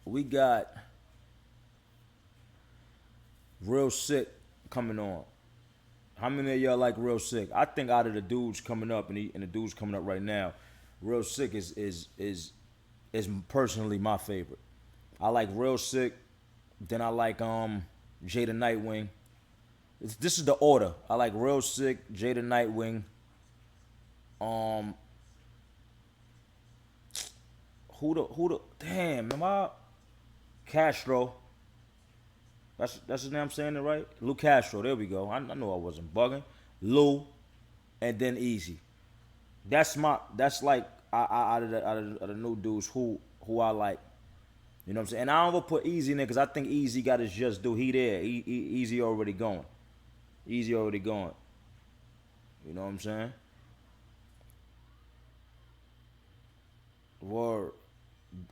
we got Real Sick coming on. How many of y'all like Real Sick? I think out of the dudes coming up and the dudes coming up right now, Real Sick is personally my favorite. I like Real Sick. Then I like Jada Nightwing. This is the order. I like Real Sick, Jada Nightwing. Um, who the damn am I? Castro. That's his name. I'm saying it right. Lou Castro. There we go. I know I wasn't bugging. Lou, and then Easy. That's like out of the new dudes who I like. You know what I'm saying? And I don't go put Easy in there because I think Easy got his just do. He there. Easy already going. Easy already going. You know what I'm saying? Word.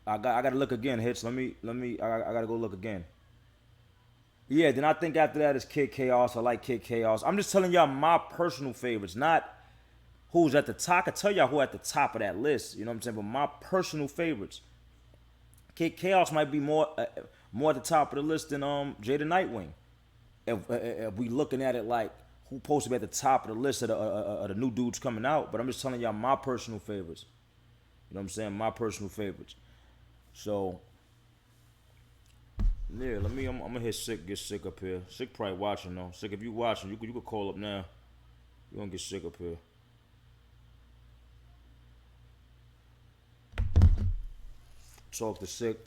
I gotta look again, Hits. I gotta go look again. Yeah, then I think after that is Kid Chaos. I like Kid Chaos. I'm just telling y'all my personal favorites, not who's at the top. I can tell y'all who at the top of that list. You know what I'm saying? But my personal favorites. Kid Chaos might be more at the top of the list than Jada Nightwing. If we looking at it like who supposed to be at the top of the list of the new dudes coming out, but I'm just telling y'all my personal favorites. You know what I'm saying? My personal favorites. So yeah, I'm gonna hit Sick, get Sick up here. Sick probably watching though. Sick, if you watching, you could call up now. You gonna get Sick up here. Talk to Sick.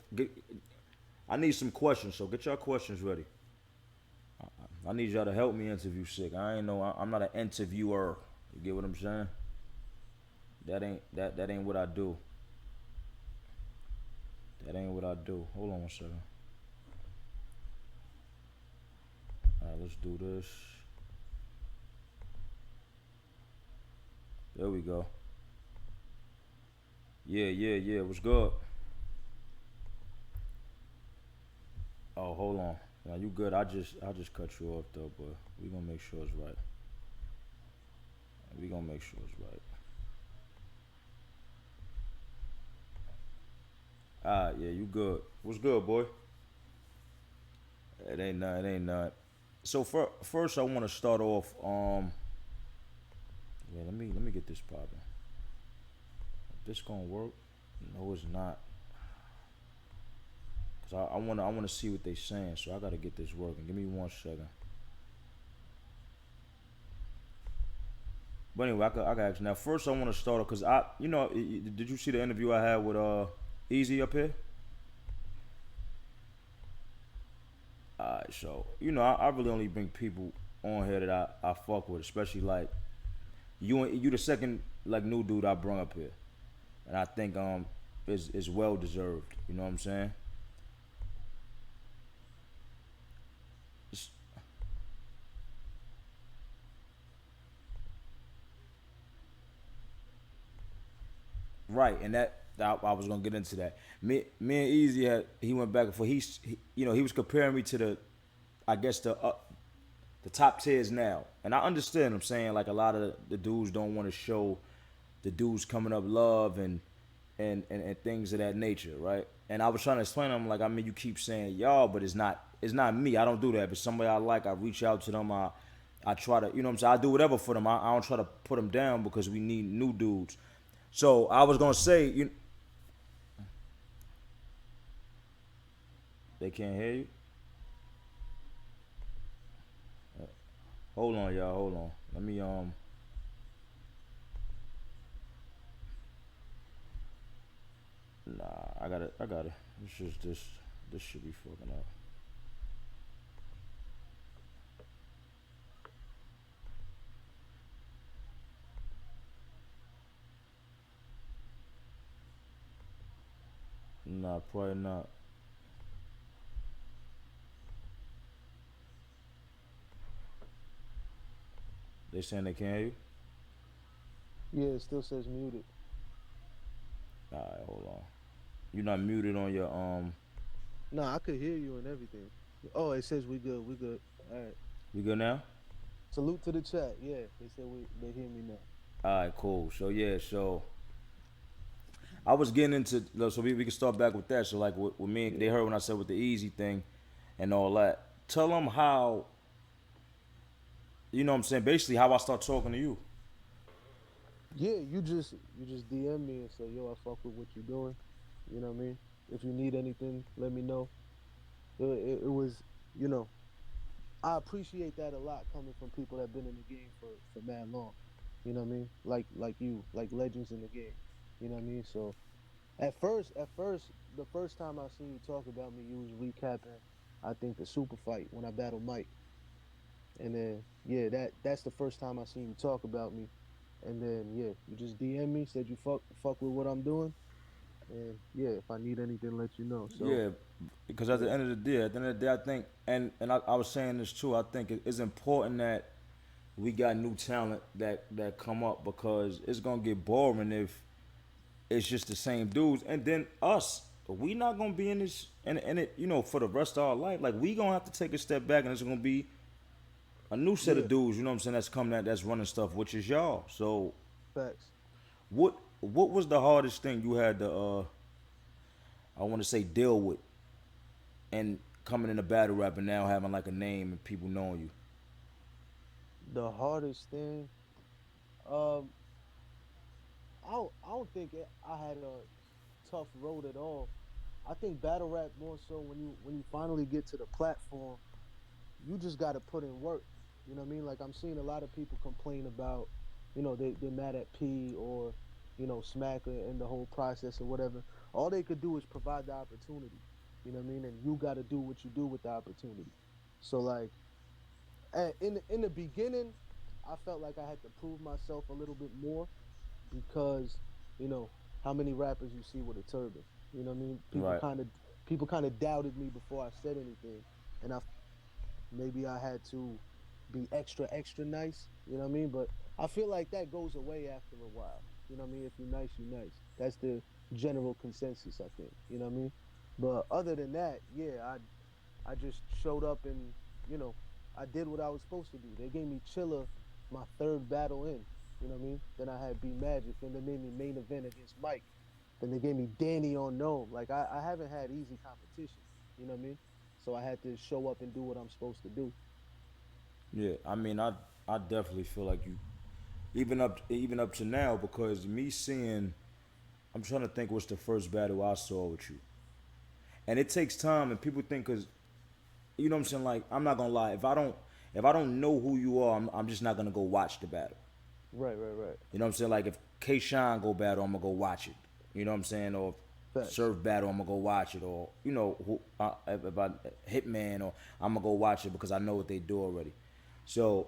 I need some questions, so get y'all questions ready. I need y'all to help me interview Sick. I'm not an interviewer. You get what I'm saying? That ain't what I do. That ain't what I do. Hold on one second. Alright, let's do this. There we go. Yeah. What's good? Oh, hold on. Now you good? I just cut you off though, but we gonna make sure it's right. We gonna make sure it's right. Alright, yeah, you good. What's good, boy? It ain't not. It ain't not. So first, I want to start off. Yeah, let me get this popping. This gonna work? No, it's not. Cause I wanna see what they saying. So I gotta get this working. Give me 1 second. But anyway, I got ask now. First, I want to start off because did you see the interview I had with Easy up here? Alright, so I really only bring people on here that I fuck with, especially like you the second like new dude I brought up here, and I think is well deserved. You know what I'm saying? It's- right, and I was gonna get into that. Me and Easy he went back and forth. He was comparing me to I guess the top tiers now, and I understand. I'm saying like a lot of the dudes don't want to show the dudes coming up love and things of that nature, right? And I was trying to explain to him like, I mean, you keep saying y'all, but it's not me. I don't do that. If it's somebody I like, I reach out to them. I try to, you know what I'm saying? I do whatever for them. I don't try to put them down because we need new dudes. So I was gonna say, they can't hear you. Hold on, y'all. Hold on. Let me Nah, I got it. I got it. It's just this. This should be fucking up. Nah, probably not. They saying they can't hear you. Yeah, it still says muted. All right, hold on. You're not muted on your No, I could hear you and everything. Oh, it says we good. We good. All right. We good now? Salute to the chat. Yeah, they said they hear me now. All right, cool. So yeah, so I was getting into so we can start back with that. So like with me, they Yeah. heard when I said with the easy thing and all that. Tell them how you know what I'm saying. Basically, how I start talking to you. Yeah, you just DM me and say, yo, I fuck with what you're doing. You know what I mean? If you need anything, let me know. It was, you know, I appreciate that a lot coming from people that been in the game for mad long. You know what I mean? Like you, like legends in the game. You know what I mean? So at first, the first time I seen you talk about me, you was recapping, I think the super fight when I battled Mike. And then yeah, that's the first time I seen you talk about me. And then yeah, you just DM me, said you fuck with what I'm doing. And yeah, if I need anything, let you know. So Yeah, because at the yeah, end of the day, I think, and I was saying this too. I think it's important that we got new talent that come up because it's gonna get boring if it's just the same dudes. And then us, we not gonna be in this and it for the rest of our life. Like we gonna have to take a step back, and it's gonna be a new set of yeah, dudes. You know what I'm saying? That's coming at that's running stuff, which is y'all. So facts. what was the hardest thing you had to I want to say deal with and coming in a battle rap and now having like a name and people knowing you? The hardest thing, um, I don't think I had a tough road at all. I think battle rap more so when you finally get to the platform, you just got to put in work. You know what I mean? Like I'm seeing a lot of people complain about, they're mad at P or, Smack in the whole process or whatever. All they could do is provide the opportunity. You know what I mean? And you got to do what you do with the opportunity. So like in the beginning, I felt like I had to prove myself a little bit more because how many rappers you see with a turban. You know what I mean? Right. People kind of doubted me before I said anything, and maybe I had to be extra nice. You know what I mean? But I feel like that goes away after a while. You know what I mean? If you're nice, you're nice. That's the general consensus, I think. You know what I mean? But other than that, yeah, I just showed up and I did what I was supposed to do. They gave me Chilla my third battle in. You know what I mean? Then I had B Magic. Then they made me main event against Mike. Then they gave me Danny on Gnome. Like I haven't had easy competition. You know what I mean? So I had to show up and do what I'm supposed to do. Yeah. I mean, I definitely feel like you even up to now because me seeing I'm trying to think what's the first battle I saw with you. And it takes time and people think cuz you know what I'm saying like I'm not going to lie if I don't know who you are I'm just not going to go watch the battle. Right, right, right. You know what I'm saying? Like if K Shine go battle, I'm gonna go watch it. You know what I'm saying? Or if Facts. Surf battle, I'm gonna go watch it. Or if I Hitman, or I'm gonna go watch it because I know what they do already. So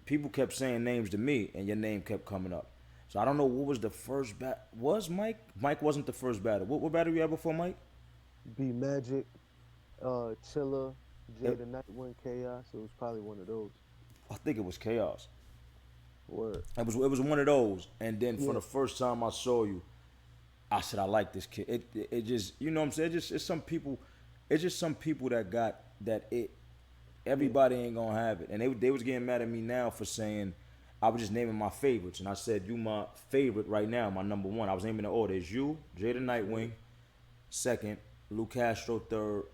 people kept saying names to me, and your name kept coming up. So I don't know what was the first battle. Was Mike? Mike wasn't the first battle. What battle you had before Mike? B Magic, Chilla, It, Jada Nightwing, Chaos. It was probably one of those. I think it was Chaos. Word. It was one of those. And then for Yeah, the first time I saw you, I said I like this kid. It just you know what I'm saying. It's some people. It's just some people that got that it. yeah, Everybody ain't gonna have it, and they was getting mad at me now for saying I was just naming my favorites, and I said you my favorite right now, my number one. I was naming the order. It's you, Jada yeah, Nightwing, second, Lou Castro third,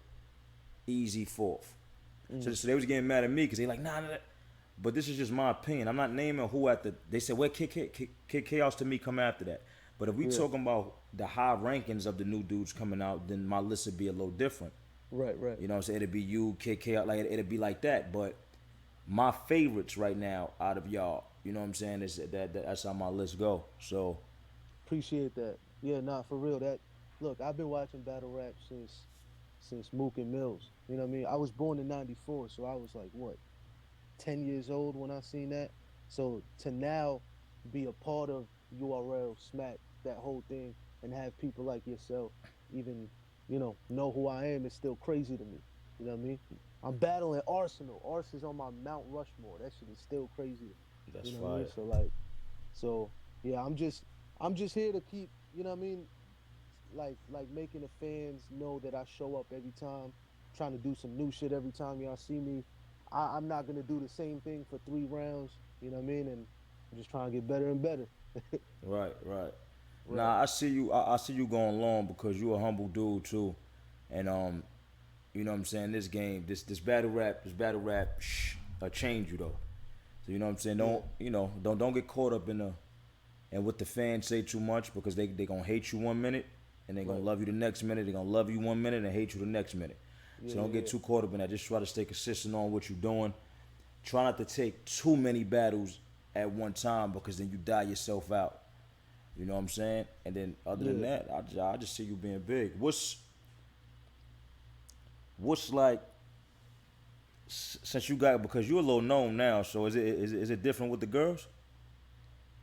Easy fourth. So, mm, so they was getting mad at me because they like nah. But this is just my opinion. I'm not naming who at the. They said where Kid Chaos to me come after that. But if we yeah. talking about the high rankings of the new dudes coming out, then my list would be a little different. Right, right. You know what I'm saying? It'd be you, Kid Chaos, like it'd be like that. But my favorites right now out of y'all, you know what I'm saying, is that's how my list go. So Appreciate that. Yeah, nah, for real. Look, I've been watching battle rap since Mook and Mills. You know what I mean? I was born in '94, so I was like what 10 years old when I seen that. So to now be a part of URL, Smack, that whole thing, and have people like yourself even, know who I am is still crazy to me. You know what I mean? I'm battling Arsenal. Ars is on my Mount Rushmore. That shit is still crazy to me. that's You know what I mean? fire. So yeah, I'm just here to keep, you know what I mean, like making the fans know that I show up every time, trying to do some new shit every time y'all see me. I'm not gonna do the same thing for 3 rounds, you know what I mean? And I'm just trying to get better and better. Right, right. Right. Nah, I see you. I see you going long because you a humble dude too, and you know what I'm saying. This game, this battle rap, change you though. So you know what I'm saying. Yeah. Don't get caught up in the and what the fans say too much because they gonna hate you 1 minute and they gonna Right. love you the next minute. They gonna love you 1 minute and hate you the next minute. Yeah. So don't Yeah. get Yeah. too caught up in that. Just try to stay consistent on what you're doing. Try not to take too many battles at one time because then you die yourself out. You know what I'm saying? And then other than Yeah. that, I just see you being big. What's like since you got because you're a little known now. So is it different with the girls?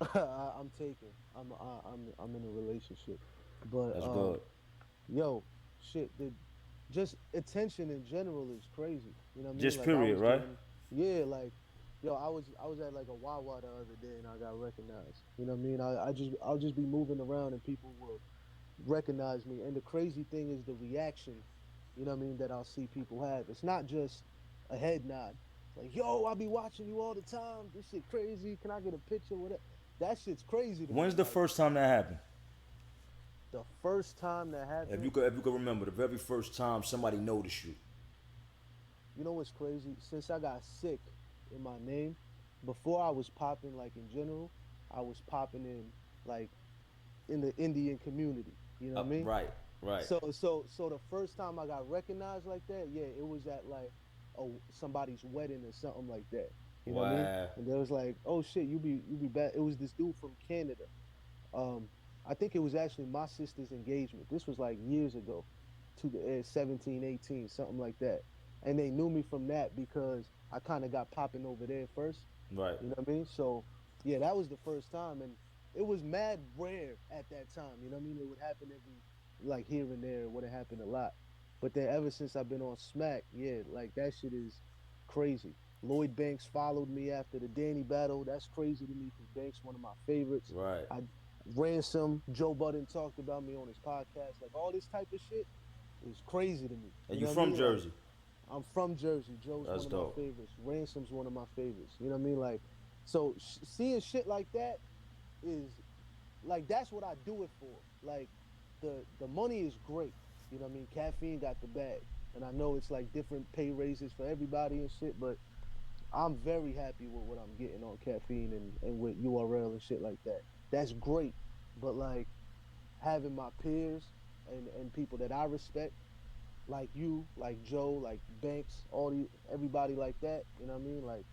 I'm taken. I'm in a relationship, but That's good. yo, shit, the just attention in general is crazy. You know what I mean? Just Like I period, was right? getting, yeah, like yo, I was at like a Wawa the other day and I got recognized. You know what I mean? I'll just be moving around and people will recognize me. And the crazy thing is the reaction. You know what I mean? That I'll see people have. It's not just a head nod. It's like, yo, I'll be watching you all the time. This shit crazy. Can I get a picture? Whatever. That shit's crazy to me. When's the Like first time that happened? the first time that happened, If you could remember the very first time somebody noticed you. you know what's crazy? Since I got sick in my name, before I was popping like in general, I was popping in like in the Indian community. You know what I mean? Right, right. So the first time I got recognized like that, yeah, it was at like somebody's wedding or something like that. You know what I mean? Wow. And there was like, oh shit, you be back. It was this dude from Canada. Um, I think it was actually my sister's engagement. This was like years ago, to the 17, 18, something like that. And they knew me from that because I kind of got popping over there first. Right. You know what I mean? So yeah, that was the first time, and it was mad rare at that time. You know what I mean? It would happen every like here and there. It would have happened a lot, but then ever since I've been on Smack, yeah, like that shit is crazy. Lloyd Banks followed me after the Danny battle. That's crazy to me because Banks one of my favorites. Right. I Ransom, Joe Budden talked about me on his podcast. Like all this type of shit is crazy to me. And You you know what I from mean? Like Jersey. I'm from Jersey. Joe's That's one of my dope. favorites. Ransom's one of my favorites. You know what I mean? Like, so seeing shit like that is like that's what I do it for. Like, the money is great. You know what I mean? Caffeine got the bag, and I know it's like different pay raises for everybody and shit. But I'm very happy with what I'm getting on caffeine and with URL and shit like that. That's great. But like having my peers and people that I respect like you, like Joe, like Banks, all the everybody like that. You know what I mean? Like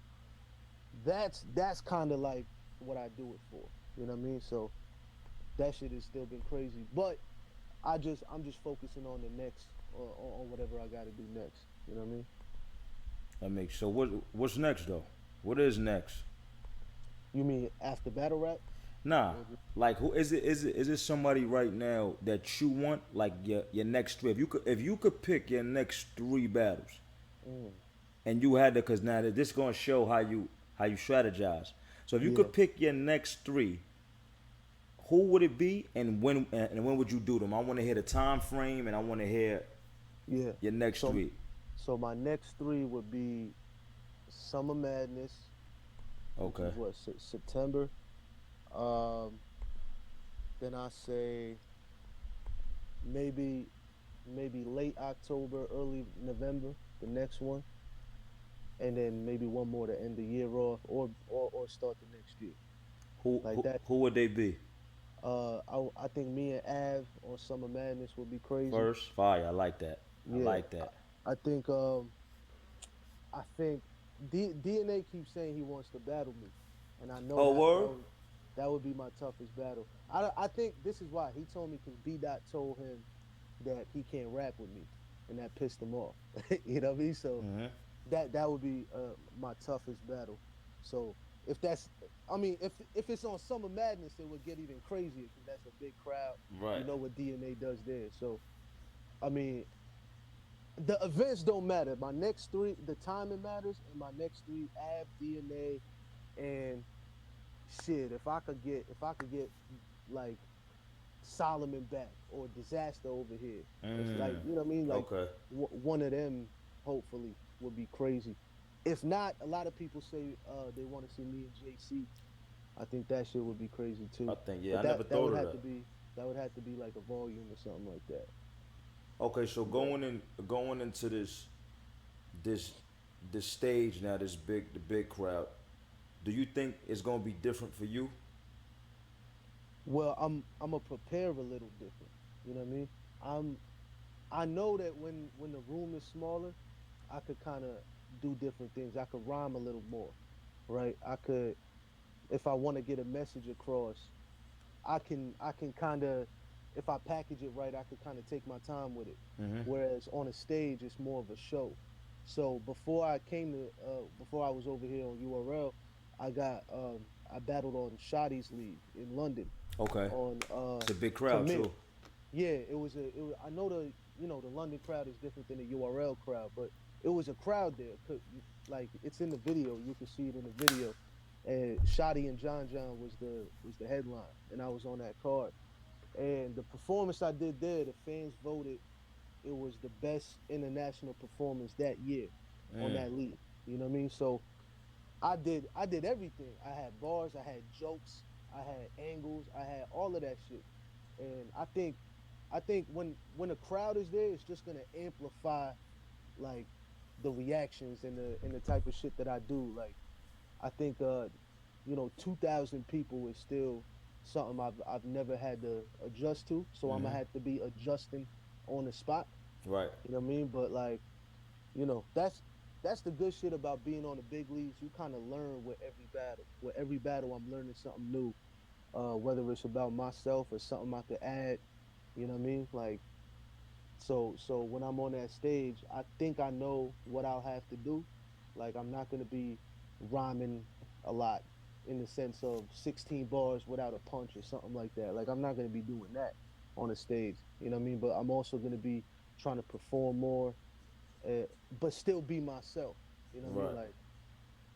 that's kind of like what I do it for. You know what I mean? So that shit has still been crazy, but I'm just focusing on the next or on whatever I got to do next. You know what I mean? That makes so. What's next though? What is next? You mean after battle rap? Nah, Or like who is it? Is it somebody right now that you want? Like your next three. If you could pick your next three battles, mm, and you had to, cause now this gonna show how you strategize. So if you yeah, could pick your next three, who would it be, and when would you do them? I want to hear the time frame, and I want to hear yeah. your next So three. so my next three would be Summer Madness, which Okay. is what September. Um, then I say maybe maybe late October, early November, the next one, and then maybe one more to end the year off, or start the next year like that. Who would they be? I think me and Av on Summer Madness would be crazy. First, fire. I like that. I Yeah, like that. I think I think DNA keeps saying he wants to battle me, and I know Oh, word. that would be my toughest battle. I think this is why he told me because B Dot told him that he can't rap with me, and that pissed him off. You know what I mean? So Mm-hmm. that would be my toughest battle. So if that's, I mean, if it's on Summer Madness, it would get even crazier because that's a big crowd. You Right. know what DNA does there. So I mean, the events don't matter. My next three, the timing matters, and my next three, Ab, DNA, and shit. If I could get like Solomon back or Disaster over here, if like you know what I mean, like Okay. one of them hopefully would be crazy. If not, a lot of people say they want to see me and JC I think that shit would be crazy I too. think, yeah, But I never that thought would of have to that. be like a volume or something like that. Okay, so Yeah. going into this this stage now, the big crowd. Do you think it's gonna be different for you? Well, I'm gonna prepare a little different. You know what I mean? I'm I know that when the room is smaller, I could kind of do different things. I could rhyme a little more, right? I could, if I want to get a message across, I can kind of, if I package it right, I could kind of take my time with it. Whereas on a stage, it's more of a show. So before I was over here on URL, I battled on Shotty's League in London Okay, on it's a big crowd Commit. too. Yeah, it was, I know the London crowd is different than the URL crowd, but it was a crowd there. Like it's in the video, you can see it in the video. And Shotty and John was the headline, and I was on that card. And the performance I did there, the fans voted it was the best international performance that year on that league. You know what I mean? So I did everything. I had bars, I had jokes, I had angles, I had all of that shit. And I think when a crowd is there, it's just gonna amplify like the reactions and the type of shit that I do. Like I think 2,000 people is still something I've never had to adjust to. So I'm gonna have to be adjusting on the spot. Right, You know what I mean? But like, that's the good shit about being on the big leagues. You kind of learn with every battle. With every battle I'm learning something new. Whether it's about myself or something I could add. You know what I mean? Like so when I'm on that stage, I think I know what I'll have to do. Like I'm not gonna be rhyming a lot in the sense of 16 bars without a punch or something like that. Like I'm not gonna be doing that on the stage. You know what I mean? But I'm also gonna be trying to perform more, but still be myself. You know what I mean? right.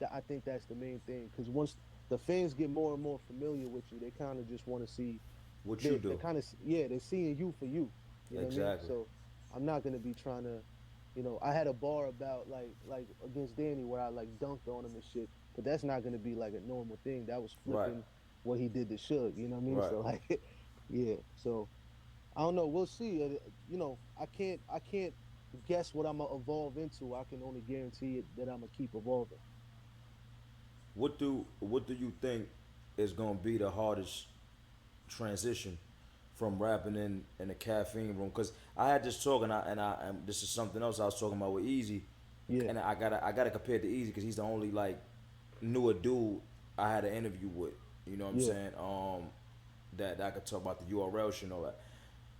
Like I think that's the main thing. Because once the fans get more and more familiar with you, they kind of just want to see What you they're do? kind of they're seeing you for you. You know what I mean? Exactly. So I'm not gonna be trying to, I had a bar about like against Danny where I like dunked on him and shit, but that's not gonna be like a normal thing. That was Right, flipping what he did to Suge. You know what I mean? right. So like, yeah. So I don't know. We'll see. I can't guess what I'm gonna evolve into. I can only guarantee it that I'm gonna keep evolving. What do you think is gonna be the hardest transition from rapping in the caffeine room? Because I had this talk and this is something else I was talking about with Easy, Yeah. and I gotta compare it to Easy because he's the only like newer dude I had an interview with. You know what I'm Yeah. saying? That I could talk about the URL shit and all that.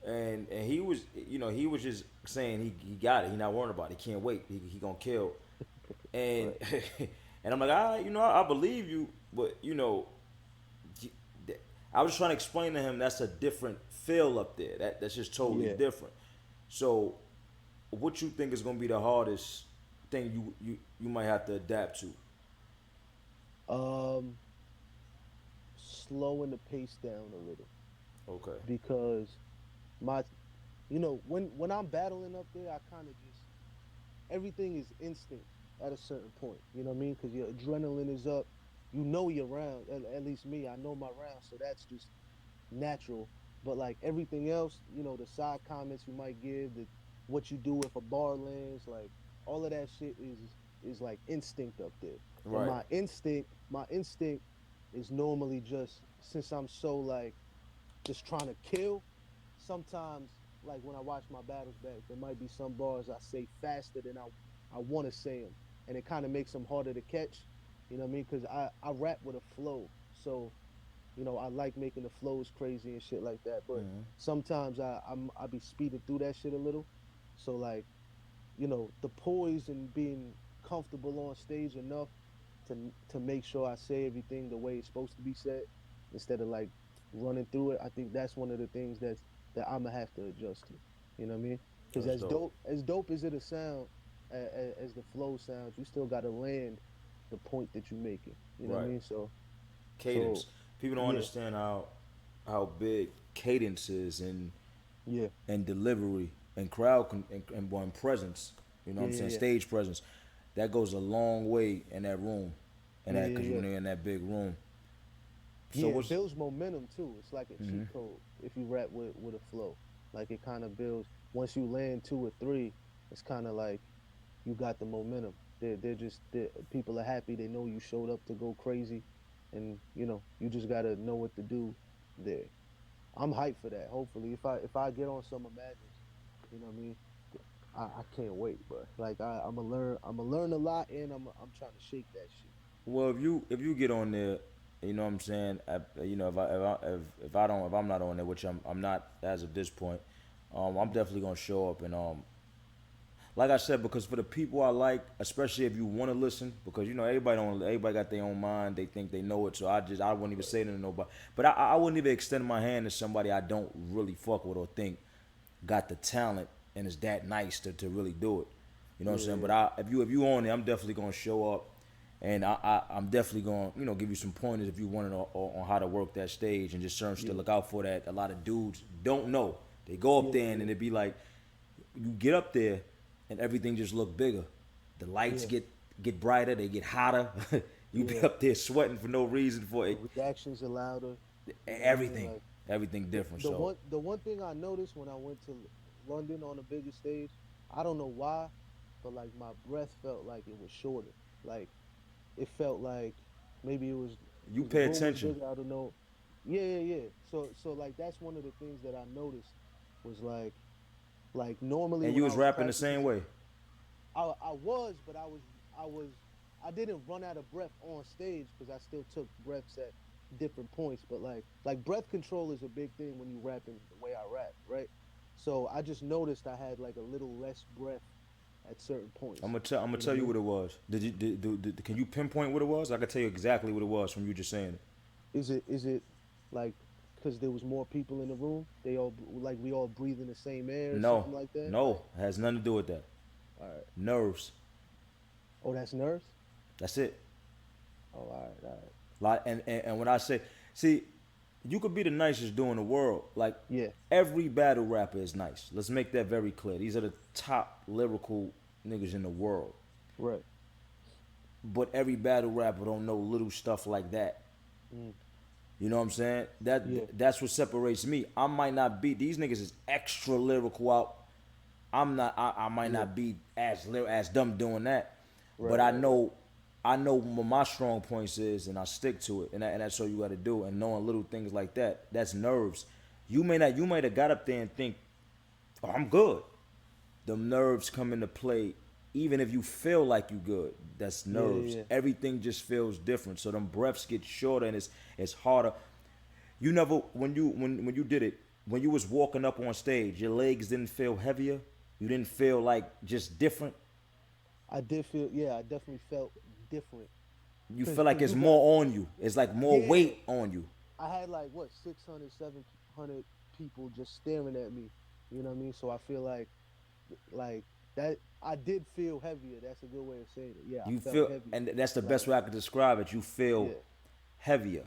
And he was, he was just saying he got it. He not worrying about it. He can't wait. He gonna kill. And Right. and I'm like, I believe you, but I was trying to explain to him that's a different feel up there. That's just totally Yeah. different. So, what you think is gonna be the hardest thing you might have to adapt to? Um, Slowing the pace down a little Okay. because my, when I'm battling up there, I kind of just everything is instinct at a certain point. You know what I mean? Because your adrenaline is up. You know your round. At least me, I know my round, so that's just natural. But like everything else, the side comments you might give, what you do if a bar lands, like all of that shit is like instinct up there. And Right. my instinct is normally just since I'm so like just trying to kill. Sometimes like when I watch my battles back, there might be some bars I say faster than I want to say them, and it kind of makes them harder to catch. You know what I mean? Because I rap with a flow, so I like making the flows crazy and shit like that. But sometimes I be speeding through that shit a little. So like, the poise and being comfortable on stage enough to make sure I say everything the way it's supposed to be said instead of like running through it. I think that's one of the things that I'm gonna have to adjust to. You know what I mean? Because That's dope. as dope as it'll sound, as the flow sounds, you still got to land the point that you're making. You know what I Right. mean? So Cadence. so People don't yeah, understand how big cadence is yeah, and delivery and crowd and presence. You know what yeah, I'm yeah, saying? yeah. Stage presence. That goes a long way in that room, and Yeah, that yeah, because yeah. when they're in that big room. So Yeah, it what's builds momentum too. It's like a cheat code if you rap with a flow. Like it kind of builds once you land two or three, it's kind of like you got the momentum. People are happy. They know you showed up to go crazy, and you just gotta know what to do there. I'm hyped for that. Hopefully, if I get on Summer Madness, what I mean. I can't wait, bro. Like I'm gonna learn a lot, and I'm trying to shake that shit. well, if you get on there, you know what I'm saying. If I'm not on there, which I'm not as of this point, I'm Mm. definitely gonna show up and like I said, because for the people I like, especially if you want to listen, because everybody got their own mind, they think they know it, so I wouldn't even say it to nobody, but I wouldn't even extend my hand to somebody I don't really fuck with or think got the talent and is that nice to really do it. You know what I'm saying? Yeah, But if you on it, I'm definitely gonna show up, and I'm definitely gonna give you some pointers if you want to know on how to work that stage and just certain to yeah, look out for that. A lot of dudes don't know. They go up yeah, there and yeah, it'd be like you get up there and everything just look bigger. The lights yeah, get brighter, they get hotter. You be yeah. up there sweating for no reason for The it. reactions are louder. You know what I mean? Everything, Like everything the different. the So one the one thing I noticed when I went to London on a bigger stage, I don't know why, but like my breath felt like it was shorter. Like it felt like maybe it was you because the pay room was attention, bigger. I don't know. Yeah, yeah, yeah. So like that's one of the things that I noticed was like normally and when you I was was rapping the same practicing, way. I was, but I didn't run out of breath on stage because I still took breaths at different points. But like breath control is a big thing when you rapping the way I rap, right? So I just noticed I had like a little less breath at certain I'm points. gonna tell I'm gonna You know tell what I you mean? what it was. Can you pinpoint what it was? I can tell you exactly what it was from you just saying it. Is it like because there was more people in the room? They all like we all breathing the same air or No, something like that. no, Like, it has nothing to do with that. all right. Nerves. Oh, that's nerves. That's it. Oh, all right, all right. Like and when I say, see, you could be the nicest dude in the world. Like Yeah, every battle rapper is nice. Let's make that very clear. These are the top lyrical niggas in the world. right. But every battle rapper don't know little stuff like that. Mm, You know what I'm saying? yeah, That's what separates me. I might not be these niggas is extra lyrical out. I'm not. I might yeah. not be as dumb doing that, but Right, I right, right. know. I know what my strong points is, and I stick to it, and that's all you got to do. And knowing little things like that, that's nerves. You may not. You might have got up there and think, "Oh, I'm good." The nerves come into play, even if you feel like you good. That's Yeah, nerves. yeah, Everything just feels different. So them breaths get shorter, and it's harder. You never when you did it when you was walking up on stage, your legs didn't feel heavier. You didn't feel like just different. I did feel. Yeah, I definitely felt different. You Cause, feel like cause it's you got. more on you. It's like more Yeah, weight on you. I had like what 600, 700 people just staring at me. You know what I mean? So I feel like that. I did feel heavier. That's a good way of saying it. Yeah, I You felt feel, heavier. and that's the best Like, way I could describe it. You feel yeah, heavier.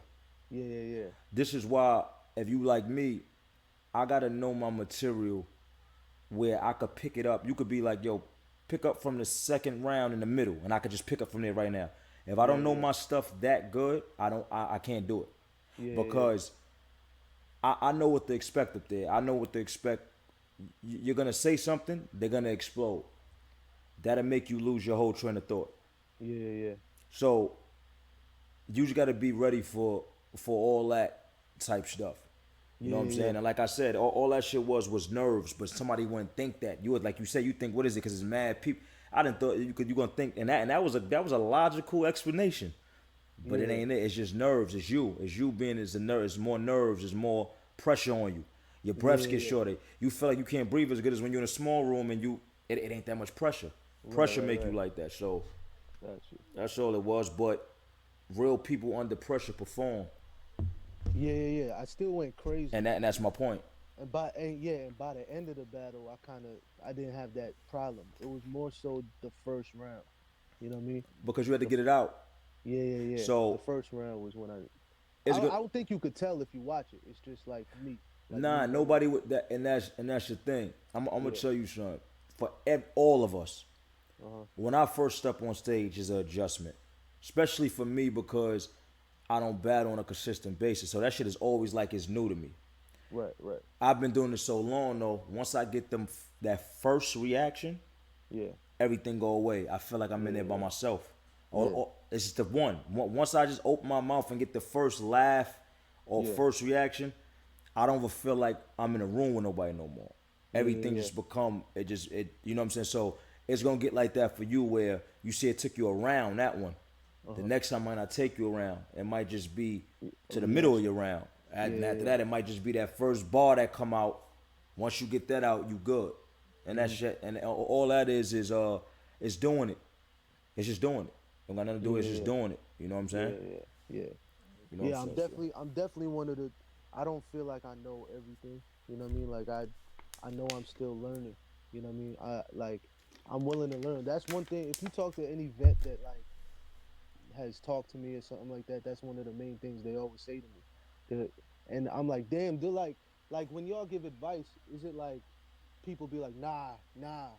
yeah, yeah, yeah, This is why, if you like me, I gotta know my material where I could pick it up. You could be like, yo, pick up from the second round in the middle, and I could just pick up from there right now. If I yeah, don't know yeah, my stuff that good, I can't do it yeah, yeah, because I know what to expect up there. I know what to expect. You're gonna say something, they're gonna explode. That'll make you lose your whole train of thought. yeah, yeah, yeah, So you just gotta be ready for all that type stuff. You yeah, know what I'm yeah, yeah. saying? And like I said, all that shit was nerves, but somebody wouldn't think that. You would like you said, you think what is it? Because it's mad people. I didn't thought you gonna think and that was a logical explanation, but it Yeah. ain't it. It's just nerves. It's you. It's you being as a nerve. It's more nerves. It's more pressure on you. Your Yeah, breaths yeah, get yeah. shorter. You feel like you can't breathe as good as when you're in a small room and it ain't that much pressure. Right, Pressure right, make you right. like that. So Got you. that's all it was. But real people under pressure perform, Yeah, yeah, yeah. I still went crazy. and that's my point. And by the end of the battle, I didn't have that problem. It was more so the first round. You know what I mean? Because you had to The get f- it out. yeah, yeah, yeah. The So first round was when it's good. I don't think you could tell if you watch it. It's just like me Nah, knowing. nobody would that, and that's the thing. I'm gonna Yeah. tell you something. For all of us, Uh huh. when I first step on stage, is an adjustment, especially for me because I don't battle on a consistent basis. So that shit is always like it's new to me. Right, right. I've been doing this so long though. Once I get them that first reaction, Yeah, everything go away. I feel like I'm in there by yeah, myself. yeah, Or it's just the one. Once I just open my mouth and get the first laugh or yeah, first reaction, I don't ever feel like I'm in a room with nobody no more. yeah, Everything yeah, just become it. You know what I'm saying? So it's gonna get like that for you, where you see it took you around that one. yeah. The next time might not take you around. It might just be A to the middle of reaction. your round. Yeah, And after yeah, that, it might just be that first bar that come out. Once you get that out, you good. And yeah. that shit, and all that is doing it. It's just doing it. Don't got nothing to do. It's just Yeah, doing it. You know what I'm saying? yeah, yeah, yeah. You know what I'm Yeah, saying? So, I'm definitely one of the. I don't feel like I know everything. You know what I mean? Like I know I'm still learning. You know what I mean? I'm willing to learn. That's one thing. If you talk to any vet that like has talked to me or something like that, that's one of the main things they always say to me. And I'm like, damn, they're like when y'all give advice, is it like people be like, nah, nah.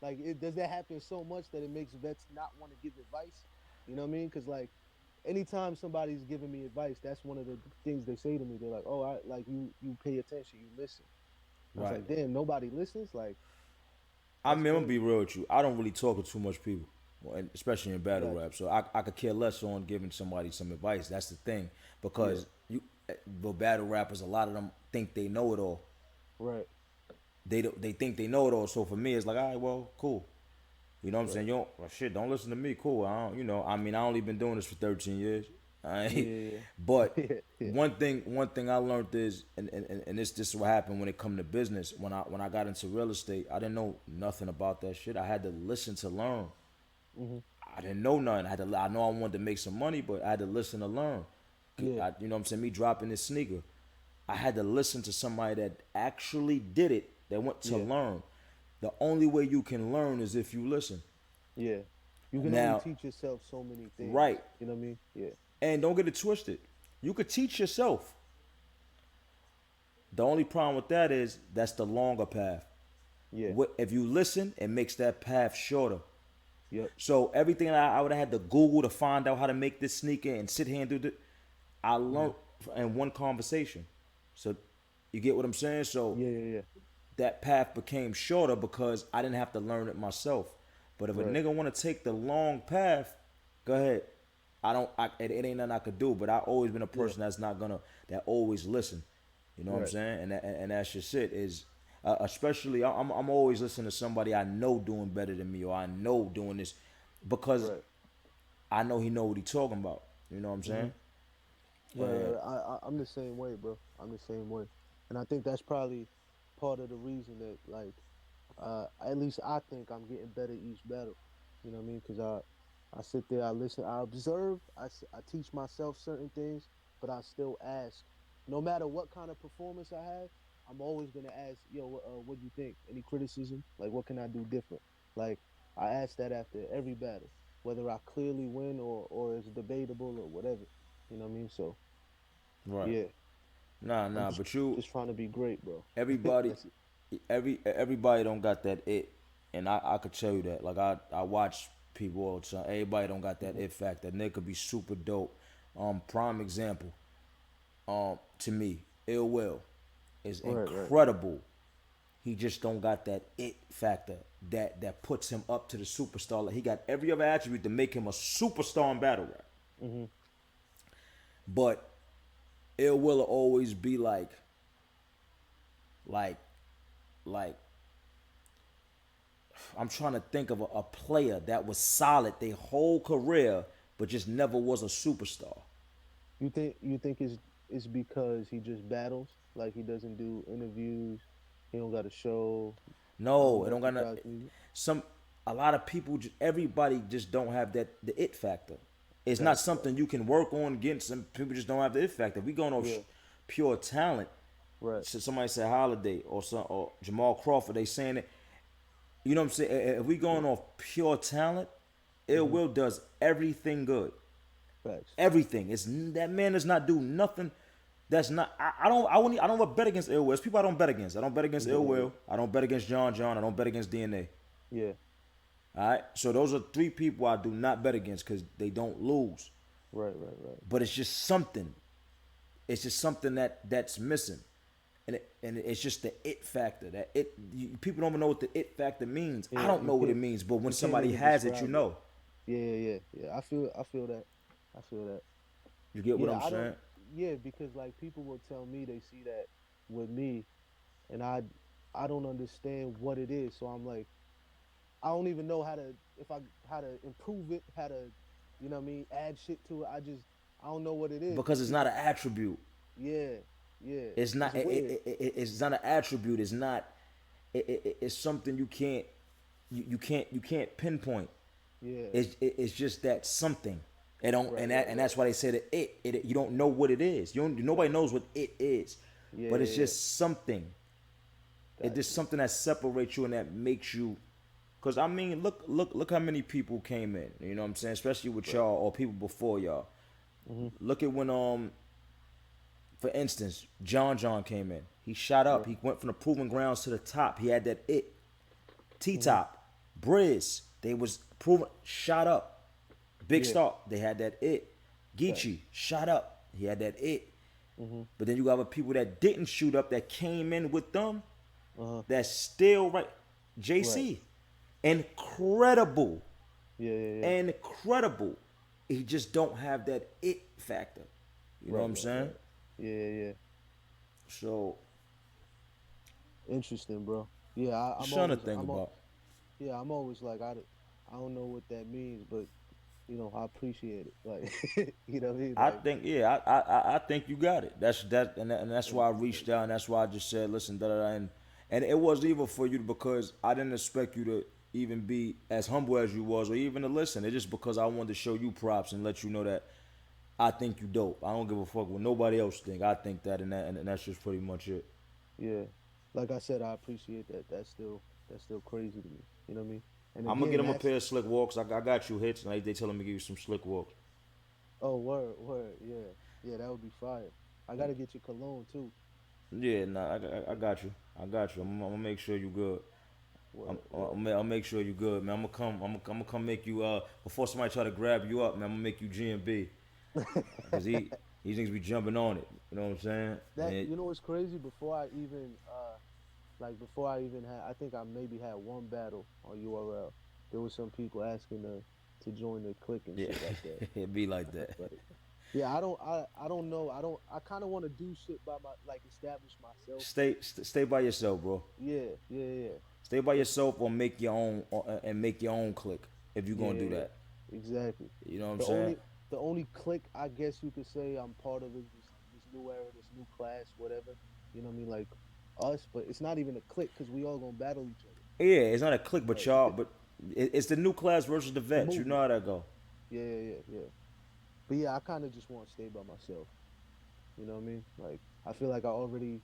Like, does that happen so much that it makes vets not want to give advice? You know what I mean? Because like, anytime somebody's giving me advice, that's one of the things they say to me. They're like, oh, I like you pay attention, you listen. And I was right. like, damn, nobody listens. Like, I that's mean, I'm gonna be crazy. real with you. I don't really talk to too much people, well, and especially in battle Got rap. So I could care less on giving somebody some advice. That's the thing, you. Yeah, because the battle rappers, a lot of them think they know it all. right, They think they know it all. So for me, it's like, all right, well, cool. You know what I'm saying? right. You don't, well, shit, don't listen to me. Cool. I don't, I mean, I only been doing this for 13 years. I ain't, Yeah, but yeah, yeah, one thing I learned is, and this is what happened when it come to business. When I got into real estate, I didn't know nothing about that shit. I had to listen to learn. hmm I didn't know nothing. I know I wanted to make some money, but I had to listen to learn. yeah, You know what I'm saying? Me dropping this sneaker, I had to listen to somebody that actually did it, that went to yeah, learn. The only way you can learn is if you listen. yeah. You can only Now, teach yourself so many things. right, You know what I mean? Yeah, and don't get it twisted. You could teach yourself. The only problem with that is that's the longer path. yeah, If you listen, it makes that path shorter. yep, So everything I would have had to Google to find out how to make this sneaker and sit here and do it, I hmm learned in one conversation. So you get what I'm saying? So yeah, yeah, yeah. that path became shorter because I didn't have to learn it myself. But if a Right. nigga want to take the long path, go ahead. I don't. It ain't nothing I could do. But I always been a Yeah, person that's not gonna that always listen. You know what I'm right, saying? And that's just it. Is especially I'm always listening to somebody I know doing better than me, or I know doing this because right. I know he know what he talking about. You know what I'm hmm saying? Right, right, And right. I'm the same way, bro. I'm the same way, and I think that's probably part of the reason that, like, at least I think I'm getting better each battle. You know what I mean? Because I sit there, I listen, I observe, I teach myself certain things, but I still ask. No matter what kind of performance I have, I'm always gonna ask, yo, what do you think? Any criticism? Like, what can I do different? Like, I ask that after every battle, whether I clearly win or it's debatable or whatever. You know what I mean? So right. yeah, Nah, I'm nah. But you just trying to be great, bro. everybody That's it. everybody don't got that it, and I could tell you that. Like I watch people all the time. Everybody don't got that hmm it factor. Nigga could be super dope. Prime example. To me, Ill Will is Right, right. incredible. He just don't got that it factor that puts him up to the superstar. Like he got every other attribute to make him a superstar in battle rap. hmm But Ill Will always be like, like I'm trying to think of a player that was solid their whole career, but just never was a superstar. You think it's because he just battles, like he doesn't do interviews, he don't got a show, No, he it don't actually got no, drops music. some. A lot of people, everybody just don't have that the it factor. It's not Got you, got something you can work on getting. Some people just don't have the it factor. We going off you. Yeah, pure talent. right. So somebody said Holiday or Jamal Crawford, they saying it. You know what I'm saying? If we going off pure talent, Ill hmm Will does everything good. Facts. Everything. It's that man does not do nothing. That's not. I don't. I don't ever bet against Ill Will. It's people I don't bet against. I don't bet against Yeah, Ill yeah, Will. I don't bet against John John. I don't bet against DNA. yeah, All right. So those are three people I do not bet against because they don't lose. Right. but it's just something. It's just something that's missing, and it's just the it factor. That people don't even know what the it factor means. I Yeah, don't know what it means, but when you can't somebody even has it, you describe it. know. Yeah. I feel that. I feel that. You get what Yeah, I'm I don't. saying? Yeah, because like people will tell me they see that with me, and I don't understand what it is. So I'm like, I don't even know how to if I how to improve it, how to, you know what I mean, add shit to it. I don't know what it is. Because But it's not people, an attribute. yeah, yeah, It's it's not. weird. It's not an attribute. It's not. It's something you can't pinpoint. Yeah, It's just that something. It don't and right. that's why they say that you don't know what it is. Nobody knows what it is, but it's Yeah. just something. It's Got just you. something that separates you and that makes you. Cause I mean, look how many people came in. You know what I'm saying? Especially with Right. y'all or people before y'all. Mm-hmm. Look at when for instance, John came in. He shot up. Right. He went from the proving grounds to the top. He had that it. T Mm-hmm. Top, Briz, they was proven shot up. Big Yeah. Star, they had that it. Geechee Facts. shot up. He had that it. Mm-hmm. But then you got other people that didn't shoot up that came in with them. Uh-huh. That's still right. Right. JC, incredible, Yeah. incredible. He just don't have that it factor. You know what I'm saying? Right. Yeah. So Interesting, bro. Yeah, I'm just trying to always think about. yeah, I'm always like I don't know what that means, but I appreciate it. Like you know what I mean? I Like think yeah, I think you got it. And that's why I thank reached out. And that's why I just said, listen, da da da. And it wasn't even for you because I didn't expect you to even be as humble as you was, or even to listen. It's just because I wanted to show you props and let you know that I think you dope. I don't give a fuck what nobody else think. I think that, and that's just pretty much it. yeah. Like I said, I appreciate that. That's still crazy to me. You know what I mean? And I'm gonna get again, him a that's pair of slick walks. I got you hits, and they telling me to give you some slick walks. oh word, yeah. Yeah, that would be fire. I gotta get you cologne too. Yeah, nah, I got you. I got you. I'm gonna make sure you good. Word. I'll make sure you good, man. I'm gonna come make you before somebody try to grab you up, man. I'm gonna make you G and B, cause he thinks we jumping on it. You know what I'm saying? That And what's crazy? Before I even had, I think I maybe had one battle on URL. There was some people asking to join the clique and yeah, shit like that. it be like I was that. like, yeah, I don't know. I kind of want to do shit by my like establish myself. Stay by yourself, bro. Yeah. Stay by But yourself or make your own and make your own click if you're gonna do yeah. that. Exactly. You know what I'm The saying? only clique I guess you could say I'm part of is this new era, this new class, whatever. You know what I mean? Like us, but it's not even a clique because we all gonna battle each other. Yeah, it's not a click, but Right. y'all, but it's the new class versus the The vets. You know movement. how that go. Yeah. But yeah, I kind of just want to stay by myself. You know what I mean? Like I feel like I already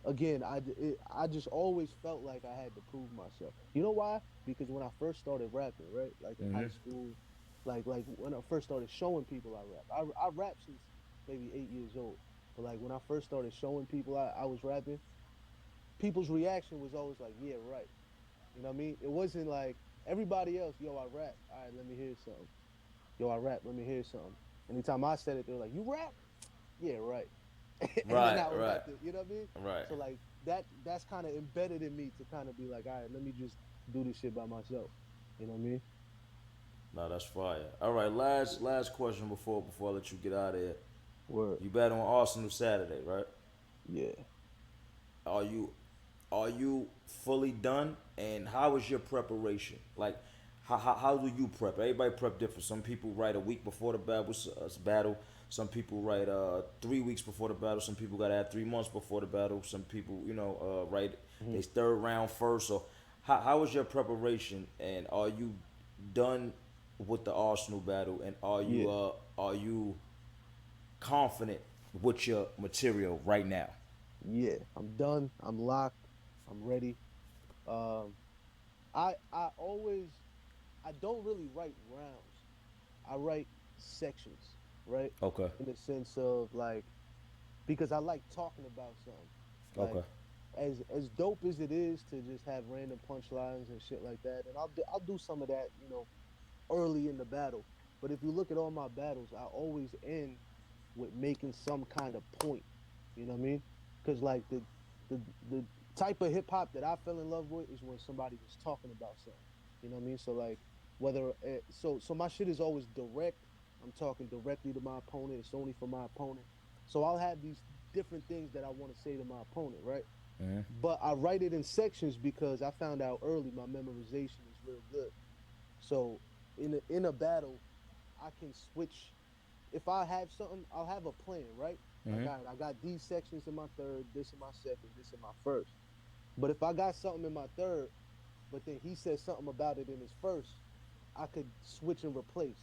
again, I just always felt like I had to prove myself. You know why? Because when I first started rapping, right, like in high school, like when I first started showing people I rap, I rap since maybe 8 years old. But like when I first started showing people I was rapping, people's reaction was always like, "Yeah, right." You know what I mean? It wasn't like everybody else, "Yo, I rap. All right, let me hear something. Yo, I rap. Let me hear something." Anytime I said it, they were like, "You rap? Yeah, right." And then Right, I was right, about to, you know what I mean? right. So like that's kind of embedded in me to kind of be like, all right, let me just do this shit by myself. You know what I mean? No, that's fire. All right, last question before I let you get out of here. Word. You bet on Arsenal Saturday, right? Yeah. Are you are you fully done? And how is your preparation? Like, how do you prep? Everybody prep different. Some people write a week before the battle. Some people write 3 weeks before the battle. Some people got to add 3 months before the battle. Some people, write Hmm. they third round first. So, how is your preparation? And are you done with the Arsenal battle? And Yeah. are you confident with your material right now? Yeah. I'm done. I'm locked. I'm ready. Um, I always I don't really write rounds. I write sections, right? Okay. In the sense of like because I like talking about something. Like Okay. as dope as it is to just have random punchlines and shit like that, and I'll do some of that, early in the battle. But if you look at all my battles, I always end with making some kind of point. You know what I mean? Because like the type of hip hop that I fell in love with is when somebody was talking about something. You know what I mean? So like whether so my shit is always direct. I'm talking directly to my opponent. It's only for my opponent. So I'll have these different things that I want to say to my opponent, right? Mm-hmm. But I write it in sections because I found out early my memorization is real good. So in a battle, I can switch. If I have something, I'll have a plan, right? Like, Mm-hmm. all right, I got these sections in my third, this in my second, this in my first. But if I got something in my third, but then he said something about it in his first, I could switch and replace.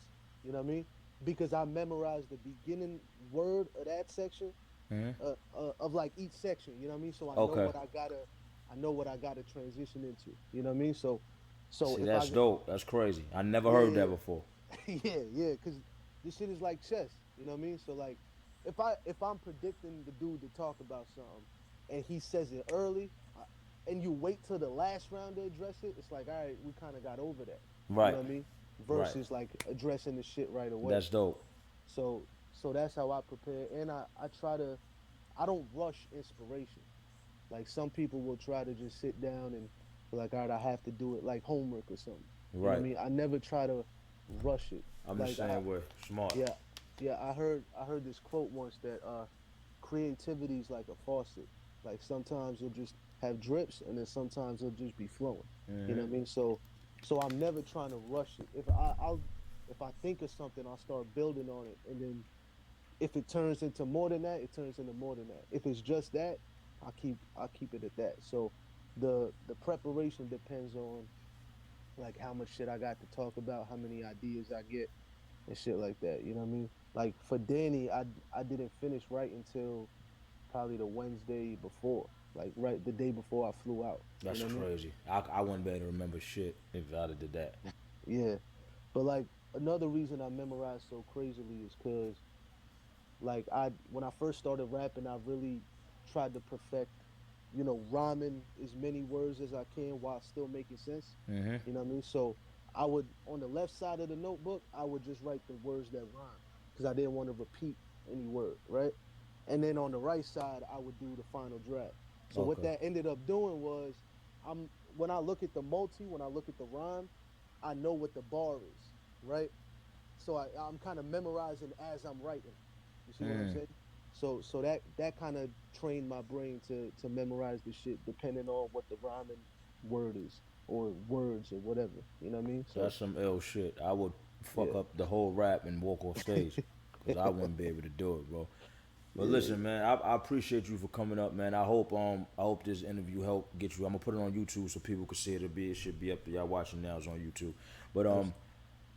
You know what I mean? Because I memorized the beginning word of that section, Mm-hmm. of like each section. You know what I mean? So Okay. I know what I gotta transition into. You know what I mean? So See, if I that's dope. That's crazy. I never yeah, heard that yeah, before. yeah, because this shit is like chess. You know what I mean? So like, if I'm predicting the dude to talk about something, and he says it early, and you wait till the last round to address it, it's like, all right, we kind of got over that. You know Right. what I mean? Right. Versus like addressing the shit right away. That's dope. So that's how I prepare, and I try to I don't rush inspiration. Like some people will try to just sit down and be like, all right, I have to do it like homework or something. You know what I Right. mean? I never try to rush it. I'm the Like same way. Smart. yeah, yeah, I heard this quote once that creativity is like a faucet. Like sometimes you'll just have drips and then sometimes it'll just be flowing. You know Mm-hmm. what I mean? So I'm never trying to rush it. If I think of something, I'll start building on it, and then if it turns into more than that, it turns into more than that. If it's just that, I'll keep it at that. So the preparation depends on like how much shit I got to talk about, how many ideas I get and shit like that. You know what I mean? Like for Danny, I didn't finish right until probably the Wednesday before, like right the day before I flew out. You That's know what I mean? crazy. I wouldn't be able to remember shit if I'd have did that. Yeah. But like another reason I memorized so crazily is because like I when I first started rapping, I really tried to perfect, rhyming as many words as I can while still making sense. Mm-hmm. You know what I mean? So I would on the left side of the notebook, I would just write the words that rhyme because I didn't want to repeat any word, right? And then on the right side, I would do the final draft. So what Okay. that ended up doing was when I look at the when I look at the rhyme, I know what the bar is, right? So I'm kind of memorizing as I'm writing. You see what I'm Mm. saying? So that kind of trained my brain to memorize the shit depending on what the rhyming word is or words or whatever. You know what I mean? That's So some ill shit. I would fuck yeah, up the whole rap and walk off stage because I wouldn't be able to do it, bro. But yeah, listen, man, I appreciate you for coming up, man. I hope this interview helped get you. I'm gonna put it on YouTube so people can see it. It should be up there. Y'all watching now is on YouTube. But that's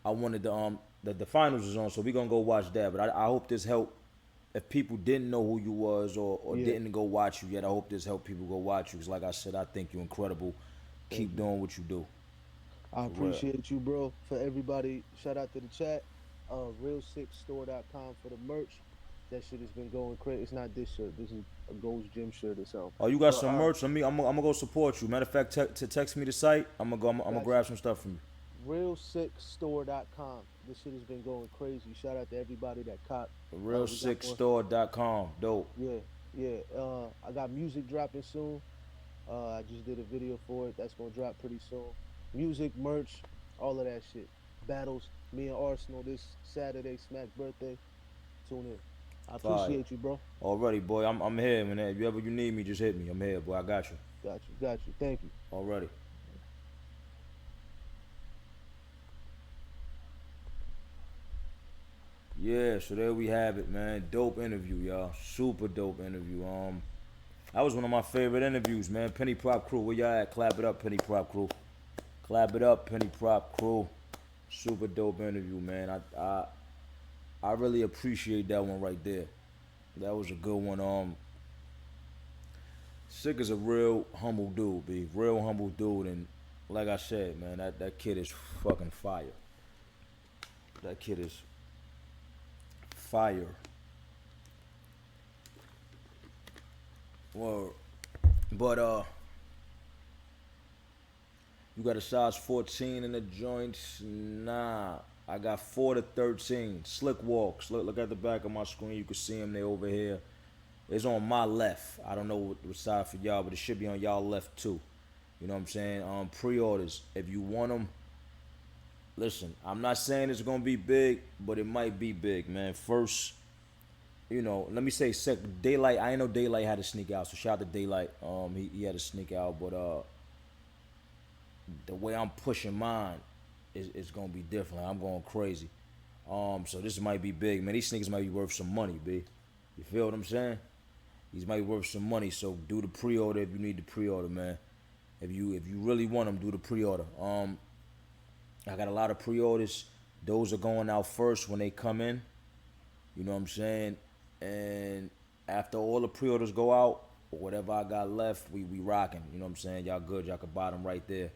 I wanted to the finals is on, so we gonna go watch that. But I hope this helped. If people didn't know who you was or yeah. didn't go watch you yet, I hope this helped people go watch you. Cause like I said, I think you're incredible. Thank Keep you. doing what you do, I for real. appreciate you, bro. For everybody, shout out to the chat. Real6store.com for the merch. That shit has been going crazy. It's not this shirt. This is a Gold's Gym shirt or something. Oh, you got But some merch? I'm gonna go support you. Matter of fact, to text me the site. I'm gonna got grab you. some stuff from you. Real6store.com. This shit has been going crazy. Shout out to everybody that caught. We got more. Realsickstore.com. Dope. Yeah, yeah. I got music dropping soon. I just did a video for it. That's gonna drop pretty soon. Music, merch, all of that shit. Battles. Me and Arsenal this Saturday. Smack birthday. Tune in. I Fire. appreciate you, bro. Already, boy. I'm here, man. If you ever you need me, just hit me. I'm here, boy. I got you. Got you. Got you. Thank you. Already. Yeah, so there we have it, man. Dope interview, y'all. Super dope interview. That was one of my favorite interviews, man. Penny Prop Crew, where y'all at? Clap it up, Penny Prop Crew. Clap it up, Penny Prop Crew. Super dope interview, man. I really appreciate that one right there. That was a good one. SIKH is a real humble dude, be real humble dude, and like I said, man, that kid is fucking fire. That kid is fire. Well, but you got a size 14 in the joints? Nah, I got 4 to 13. Slick walks. Look at the back of my screen. You can see them. They over here. It's on my left. I don't know what side for y'all, but it should be on y'all left too. You know what I'm saying? Pre-orders. If you want them, listen. I'm not saying it's gonna be big, but it might be big, man. First, let me say Daylight. I ain't know Daylight had to sneak out, so shout out to Daylight. He had to sneak out, but the way I'm pushing mine is gonna be different. I'm going crazy. So this might be big, man. These sneakers might be worth some money, b. You feel what I'm saying? These might be worth some money. So do the pre-order if you need the pre-order, man. If you really want them, do the pre-order. I got a lot of pre-orders. Those are going out first when they come in. You know what I'm saying? And after all the pre-orders go out, or whatever I got left, we rocking. You know what I'm saying? Y'all good. Y'all can buy them right there.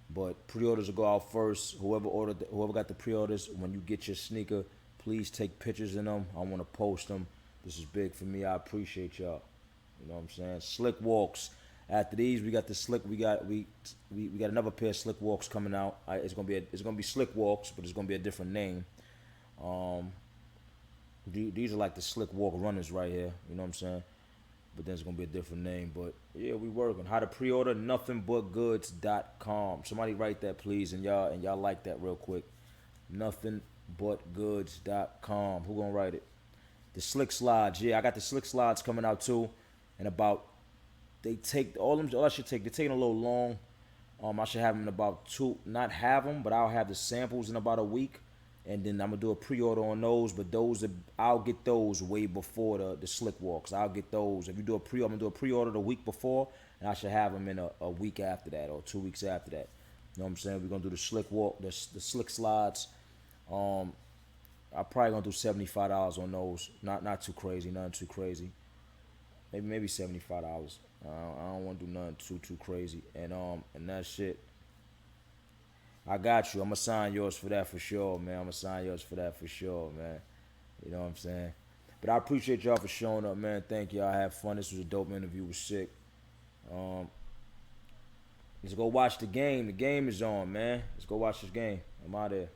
But pre-orders will go out first. Whoever got the pre-orders, when you get your sneaker, please take pictures in them. I want to post them. This is big for me. I appreciate y'all. You know what I'm saying? Slick walks. After these, we got the slick. We got another pair of slick walks coming out. It's gonna be slick walks, but it's gonna be a different name. These are like the slick walk runners right here. You know what I'm saying? But then it's gonna be a different name. But yeah, we working. How to pre-order? Nothingbutgoodz.com. Somebody write that, please, and y'all like that real quick. Nothingbutgoodz.com. Who gonna write it? The slick slides. Yeah, I got the slick slides coming out too. And about they take all them. All I should take. They're taking a little long. I should have them in about two. Not have them, but I'll have the samples in about a week. And then I'm gonna do a pre-order on those, but I'll get those way before the slick walks. I'll get those. If you do a I'm gonna do a pre-order the week before, and I should have them in a week after that or 2 weeks after that. You know what I'm saying? We're gonna do the slick walk, the slick slides. I'm probably gonna do $75 on those. Not too crazy, nothing too crazy. Maybe $75. I don't want to do nothing too crazy. And that shit. I got you. I'm gonna sign yours for that for sure, man. I'm gonna sign yours for that for sure, man. You know what I'm saying? But I appreciate y'all for showing up, man. Thank y'all. I had fun. This was a dope interview. It was sick. Let's go watch the game. The game is on, man. Let's go watch this game. I'm out there.